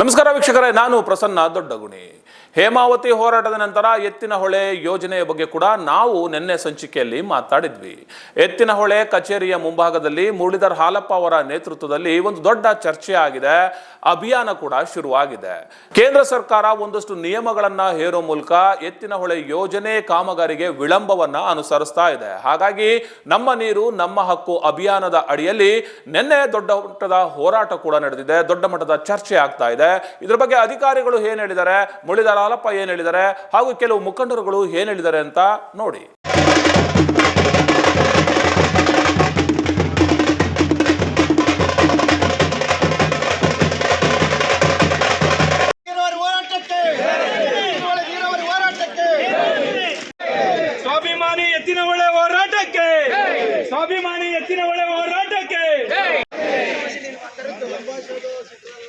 ನಮಸ್ಕಾರ ವೀಕ್ಷಕರೇ, ನಾನು ಪ್ರಸನ್ನ ದೊಡ್ಡಗುಣಿ. ಹೇಮಾವತಿ ಹೋರಾಟದ ನಂತರ ಎತ್ತಿನಹೊಳೆ ಯೋಜನೆಯ ಬಗ್ಗೆ ಕೂಡ ನಾವು ನಿನ್ನೆ ಸಂಚಿಕೆಯಲ್ಲಿ ಮಾತಾಡಿದ್ವಿ. ಎತ್ತಿನಹೊಳೆ ಕಚೇರಿಯ ಮುಂಭಾಗದಲ್ಲಿ ಮುರಳೀಧರ್ ಹಾಲಪ್ಪ ಅವರ ನೇತೃತ್ವದಲ್ಲಿ ಒಂದು ದೊಡ್ಡ ಚರ್ಚೆ ಆಗಿದೆ, ಅಭಿಯಾನ ಕೂಡ ಶುರುವಾಗಿದೆ. ಕೇಂದ್ರ ಸರ್ಕಾರ ಒಂದಷ್ಟು ನಿಯಮಗಳನ್ನ ಹೇರೋ ಮೂಲಕ ಎತ್ತಿನಹೊಳೆ ಯೋಜನೆ ಕಾಮಗಾರಿಗೆ ವಿಳಂಬವನ್ನ ಅನುಸರಿಸ್ತಾ ಇದೆ. ಹಾಗಾಗಿ ನಮ್ಮ ನೀರು ನಮ್ಮ ಹಕ್ಕು ಅಭಿಯಾನದ ಅಡಿಯಲ್ಲಿ ನಿನ್ನೆ ದೊಡ್ಡ ಮಟ್ಟದ ಹೋರಾಟ ಕೂಡ ನಡೆದಿದೆ, ದೊಡ್ಡ ಮಟ್ಟದ ಚರ್ಚೆ ಆಗ್ತಾ ಇದೆ. ಇದರ ಬಗ್ಗೆ ಅಧಿಕಾರಿಗಳು ಏನ್ ಹೇಳಿದ್ದಾರೆ, ಮುರಳೀಧರ್ ಹಾಲಪ್ಪ ಏನ್ ಹೇಳಿದ್ದಾರೆ, ಹಾಗೂ ಕೆಲವು ಮುಖಂಡರುಗಳು ಏನ್ ಹೇಳಿದ್ದಾರೆ ಅಂತ ನೋಡಿ. ಸ್ವಾಭಿಮಾನಿ ಎತ್ತಿನಹೊಳೆ ಹೋರಾಟಕ್ಕೆ, ಸ್ವಾಭಿಮಾನಿ ಎತ್ತಿನಹೊಳೆ ಹೋರಾಟಕ್ಕೆ.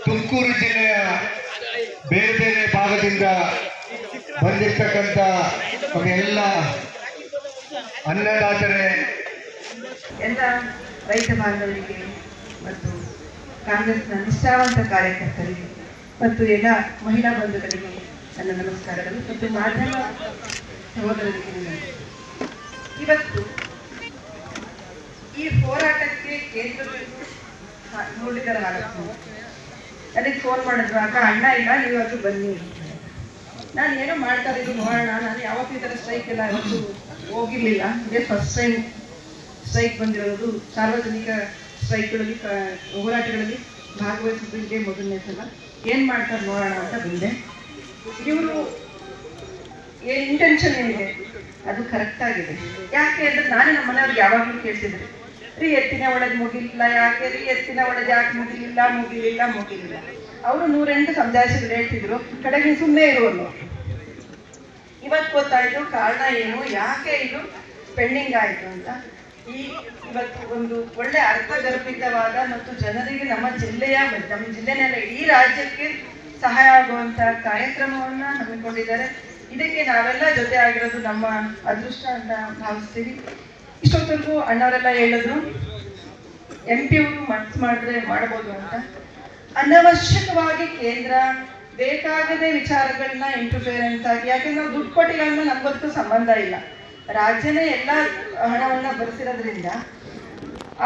ತುಮಕೂರು ಜಿಲ್ಲೆಯ ಬೇರೆ ಬೇರೆ ಭಾಗದಿಂದ ಬಂದಿರತಕ್ಕಂಥ ಎಲ್ಲ ಅನ್ನದಾತರೇ, ಎಲ್ಲ ರೈತ ಬಾಂಧವರಿಗೆ ಮತ್ತು ಕಾಂಗ್ರೆಸ್ನ ನಿಷ್ಠಾವಂತ ಕಾರ್ಯಕರ್ತರಿಗೆ ಮತ್ತು ಎಲ್ಲ ಮಹಿಳಾ ಬಂಧುಗಳಿಗೆ ನನ್ನ ನಮಸ್ಕಾರಗಳು ಮತ್ತು ಮಾಧ್ಯಮ ಸಹೋದರರಿಗೆ. ಇವತ್ತು ಈ ಹೋರಾಟಕ್ಕೆ ಕೇಂದ್ರದಲ್ಲಿ ಮುರಳೀಧರ್ ಹಾಲಪ್ಪ ನನಗೆ ಫೋನ್ ಮಾಡಿದ್ರು, ಅಕ್ಕ ಅಣ್ಣ ಇಲ್ಲ, ನೀವು ಅದು ಬನ್ನಿ. ನಾನು ಏನೋ ಮಾಡ್ತಾ ಇದ್ದು ನೋಡೋಣ, ನಾನು ಯಾವತ್ತೂ ಈ ಥರ ಸ್ಟ್ರೈಕ್ ಎಲ್ಲ ಯಾವತ್ತೂ ಹೋಗಿರ್ಲಿಲ್ಲ. ಇದೇ ಫಸ್ಟ್ ಟೈಮ್ ಸ್ಟ್ರೈಕ್ ಬಂದಿರೋದು. ಸಾರ್ವಜನಿಕ ಸ್ಟ್ರೈಕ್ಗಳಲ್ಲಿ ಹೋರಾಟಗಳಲ್ಲಿ ಭಾಗವಹಿಸಿದ್ದು ಇದೇ ಮೊದಲನೇ ಸಲ. ಏನು ಮಾಡ್ತಾರೆ ನೋಡೋಣ ಅಂತ ಬಂದೆ. ಇವರು ಏನು ಇಂಟೆನ್ಷನ್ ಏನಿದೆ ಅದು ಕರೆಕ್ಟ್ ಆಗಿದೆ. ಯಾಕೆ ಅಂದರೆ ನಾನೇ ನಮ್ಮ ಮನೆಯವ್ರಿಗೆ ಯಾವಾಗಲೂ ಕೇಳ್ತಿದ್ದೆ, ರೀ ಎತ್ತಿನಹೊಳೆ ಮುಗಿಲಿಲ್ಲ ಯಾಕೆ, ರೀ ಎತ್ತಿನಹೊಳೆ ಯಾಕೆ ಮುಗಿಲಿಲ್ಲ. ಅವರು 108 ಸಮಜಾಯಿಸಿದ್ರು, ಹೇಳ್ತಿದ್ರು, ಕಡೆಗೆ ಸುಮ್ಮನೆ ಇರುವನು. ಇವತ್ತು ಗೊತ್ತಾಯ್ತು ಕಾರಣ ಏನು, ಯಾಕೆ ಇದು ಪೆಂಡಿಂಗ್ ಆಯಿತು ಅಂತ. ಇವತ್ತು ಒಂದು ಒಳ್ಳೆ ಅರ್ಥಗರ್ಭಿತವಾದ ಮತ್ತು ಜನರಿಗೆ ನಮ್ಮ ಜಿಲ್ಲೆನೆಲ್ಲ ಈ ರಾಜ್ಯಕ್ಕೆ ಸಹಾಯ ಆಗುವಂತ ಕಾರ್ಯಕ್ರಮವನ್ನ ಹಮ್ಮಿಕೊಂಡಿದ್ದಾರೆ. ಇದಕ್ಕೆ ನಾವೆಲ್ಲ ಜೊತೆ ಆಗಿರೋದು ನಮ್ಮ ಅದೃಷ್ಟ ಅಂತ ಭಾವಿಸ್ತೀವಿ. ಇಷ್ಟೊತ್ತರೆಗೂ ಅಣ್ಣವರೆಲ್ಲ ಹೇಳಿದ್ರು MP ಅವರು ಮನ್ಸು ಮಾಡಿದ್ರೆ ಮಾಡಬಹುದು ಅಂತ. ಅನವಶ್ಯಕವಾಗಿ ಕೇಂದ್ರ ಬೇಕಾಗದೆ ವಿಚಾರಗಳನ್ನ ಇಂಟರ್ಫಿಯರೆನ್ಸ್ ಆಗಿ, ಯಾಕೆಂದ್ರೆ ನಾವು ದುಡ್ಡು ಕೊಟ್ಟಿಲ್ಲ ಅಂದ್ರೆ ನಮ್ಗೊತ್ತು ಸಂಬಂಧ ಇಲ್ಲ, ರಾಜ್ಯನೇ ಎಲ್ಲ ಹಣವನ್ನ ಭರಿಸಿರೋದ್ರಿಂದ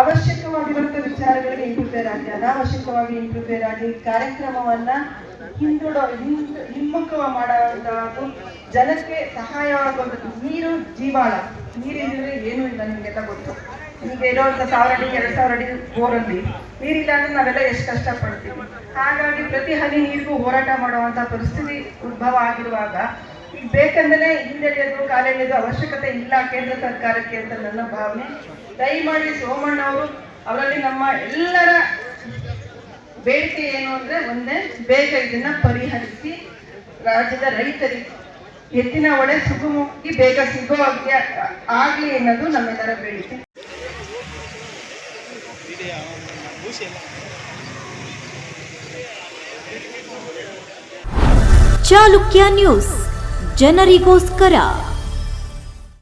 ಅವಶ್ಯಕವಾಗಿರುವಂತ ವಿಚಾರಗಳಿಗೆ ಇಂಟರ್ಫಿಯರ್ ಆಗಿ, ಅನಾವಶ್ಯಕವಾಗಿ ಇಂಟರ್ಫಿಯರ್ ಆಗಿ ಕಾರ್ಯಕ್ರಮವನ್ನ ಹಿಮ್ಮುಖ ಮಾಡುವಂತಹದ್ದು, ಜನಕ್ಕೆ ಸಹಾಯವಾಗುವಂಥದ್ದು. ನೀರು ಜೀವಾಳ, ನೀರಿಲ್ಲದ್ರೆ ಏನೂ ಇಲ್ಲ, ನಿಮಗೆಲ್ಲ ಗೊತ್ತು. ಈಗ ಇರೋಂಥ 1000 ಅಡಿ 2000 ಅಡಿ ಬೋರಲ್ಲಿ ನೀರಿಲ್ಲ ಅಂದ್ರೆ ನಾವೆಲ್ಲ ಎಷ್ಟು ಕಷ್ಟಪಡ್ತೀವಿ. ಹಾಗಾಗಿ ಪ್ರತಿ ಹನಿ ನೀರಿಗೂ ಹೋರಾಟ ಮಾಡುವಂಥ ಪರಿಸ್ಥಿತಿ ಉದ್ಭವ ಆಗಿರುವಾಗ ಈಗ ಬೇಕಂದ್ರೆ ಹಿಂದೆಳೆಯೋದು ಕಾಲೆಳೆಯೋದು ಅವಶ್ಯಕತೆ ಇಲ್ಲ ಕೇಂದ್ರ ಸರ್ಕಾರಕ್ಕೆ ಅಂತ ನನ್ನ ಭಾವನೆ. ದಯಮಾಡಿ ಸೋಮಣ್ಣ ಅವರು, ಅವರಲ್ಲಿ ನಮ್ಮ ಎಲ್ಲರ ಬೇಡಿಕೆ ಏನು ಅಂದ್ರೆ ಒಂದೇ, ಬೇಗ ಇದನ್ನ ಪರಿಹರಿಸಿ ರಾಜ್ಯದ ರೈತರಿಗೆ ಎತ್ತಿನಹೊಳೆ ಸುಗಮವಾಗಿ ಬೇಗ ಸಿಗುವಾಗೆ ಆಗ್ಲಿ ಅನ್ನೋದು ನಮ್ಮೆಲ್ಲರ ಬೇಡಿಕೆ. ಚಾಲುಕ್ಯ ನ್ಯೂಸ್, ಜನರಿಗೋಸ್ಕರ.